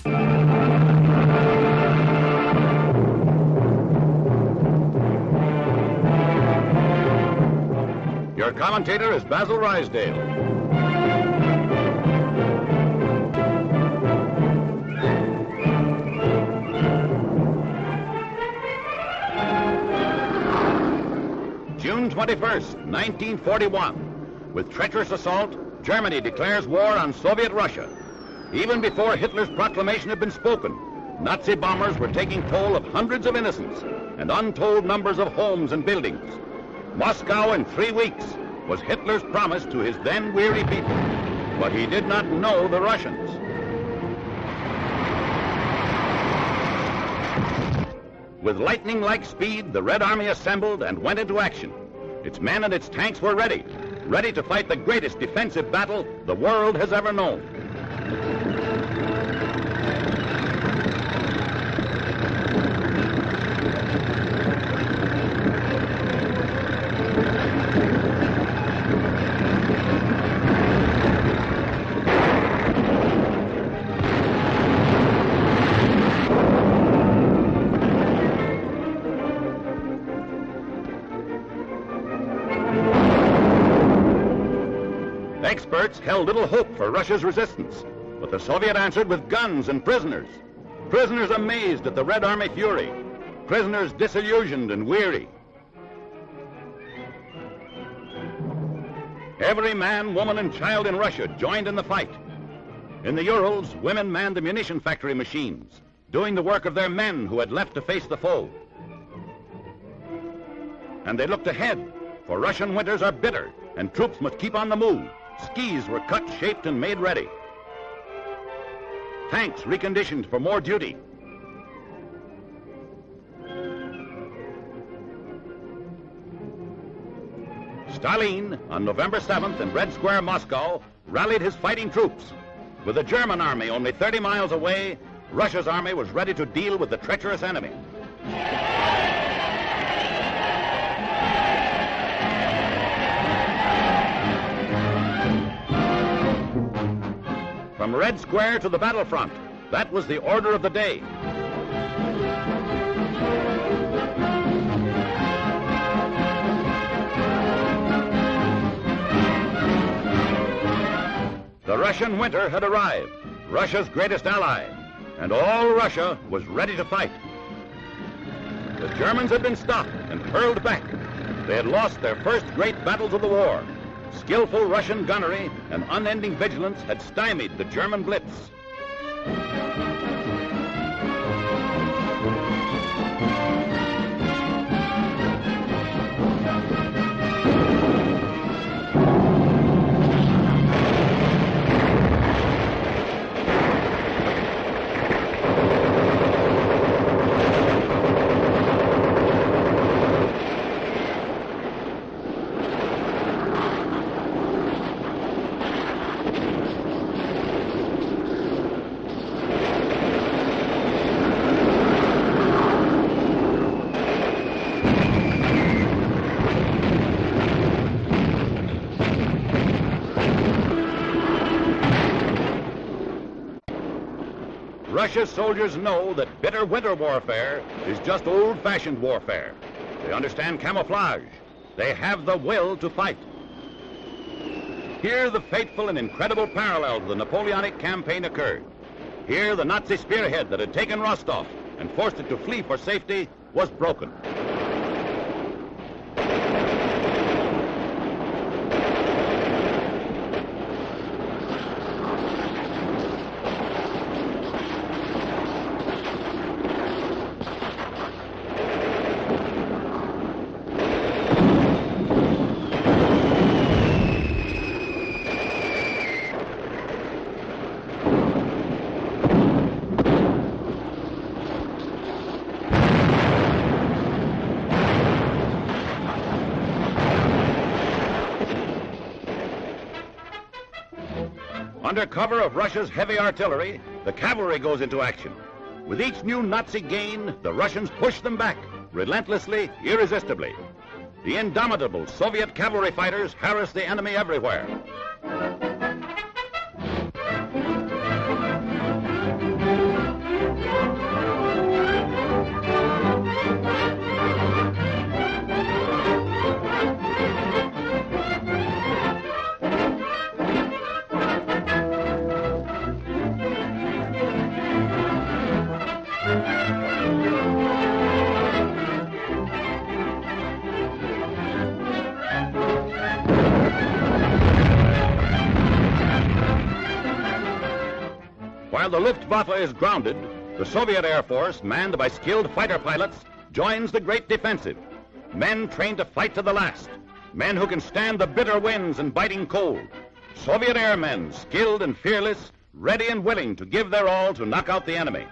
Your commentator is Basil Rysdale. June 21st, 1941. With treacherous assault, Germany declares war on Soviet Russia. Even before Hitler's proclamation had been spoken, Nazi bombers were taking toll of hundreds of innocents and untold numbers of homes and buildings. Moscow in 3 weeks was Hitler's promise to his then weary people, but he did not know the Russians. With lightning-like speed, the Red Army assembled and went into action. Its men and its tanks were ready to fight the greatest defensive battle the world has ever known. Experts held little hope for Russia's resistance, but the Soviet answered with guns and prisoners. Prisoners amazed at the Red Army fury. Prisoners disillusioned and weary. Every man, woman, and child in Russia joined in the fight. In the Urals, women manned the munition factory machines, doing the work of their men who had left to face the foe. And they looked ahead, for Russian winters are bitter, and troops must keep on the move. Skis were cut, shaped, and made ready. Tanks reconditioned for more duty. Stalin, on November 7th in Red Square, Moscow, rallied his fighting troops. With the German army only 30 miles away, Russia's army was ready to deal with the treacherous enemy. From Red Square to the battlefront, that was the order of the day. The Russian winter had arrived, Russia's greatest ally, and all Russia was ready to fight. The Germans had been stopped and hurled back. They had lost their first great battles of the war. Skillful Russian gunnery and unending vigilance had stymied the German blitz. Russia's soldiers know that bitter winter warfare is just old-fashioned warfare. They understand camouflage. They have the will to fight. Here the fateful and incredible parallel to the Napoleonic campaign occurred. Here the Nazi spearhead that had taken Rostov and forced it to flee for safety was broken. Under cover of Russia's heavy artillery, the cavalry goes into action. With each new Nazi gain, the Russians push them back, relentlessly, irresistibly. The indomitable Soviet cavalry fighters harass the enemy everywhere. While the Luftwaffe is grounded, the Soviet Air Force, manned by skilled fighter pilots, joins the great defensive. Men trained to fight to the last. Men who can stand the bitter winds and biting cold. Soviet airmen, skilled and fearless, ready and willing to give their all to knock out the enemy.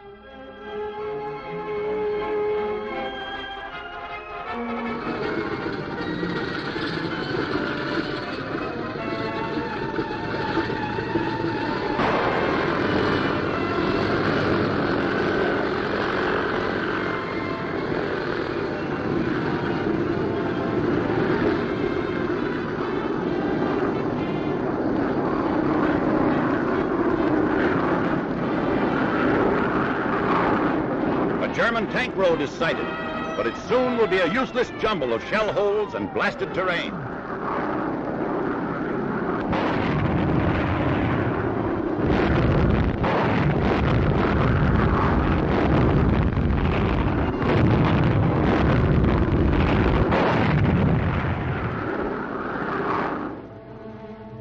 German tank road is sighted, but it soon will be a useless jumble of shell holes and blasted terrain.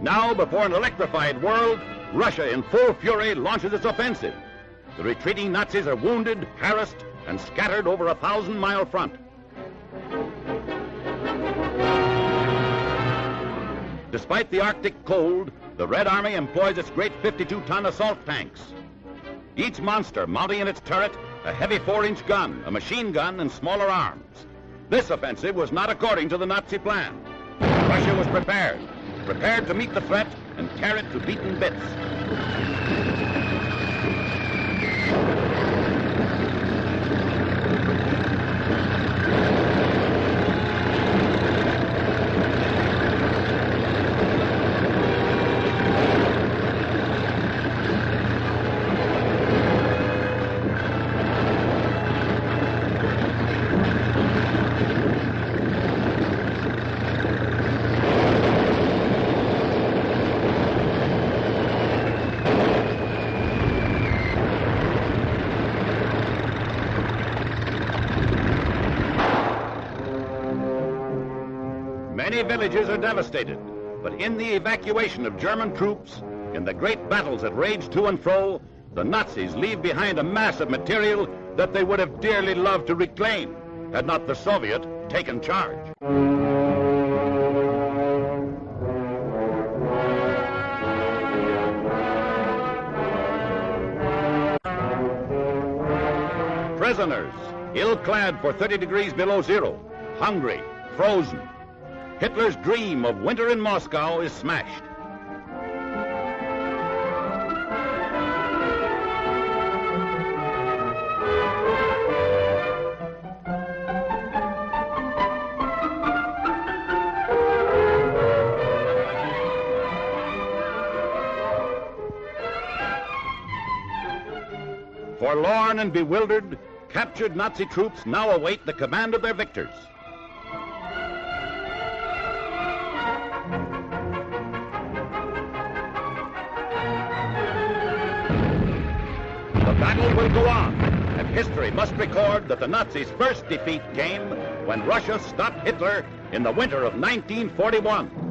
Now, before an electrified world, Russia in full fury launches its offensive. The retreating Nazis are wounded, harassed, and scattered over a 1,000-mile front. Despite the Arctic cold, the Red Army employs its great 52-ton assault tanks. Each monster mounting in its turret a heavy 4-inch gun, a machine gun, and smaller arms. This offensive was not according to the Nazi plan. Russia was prepared to meet the threat and tear it to beaten bits. Many villages are devastated, but in the evacuation of German troops, in the great battles that rage to and fro, the Nazis leave behind a mass of material that they would have dearly loved to reclaim, had not the Soviet taken charge. Prisoners, ill-clad for 30 degrees below zero, hungry, frozen. Hitler's dream of winter in Moscow is smashed. Forlorn and bewildered, captured Nazi troops now await the command of their victors. The battle will go on, and history must record that the Nazis' first defeat came when Russia stopped Hitler in the winter of 1941.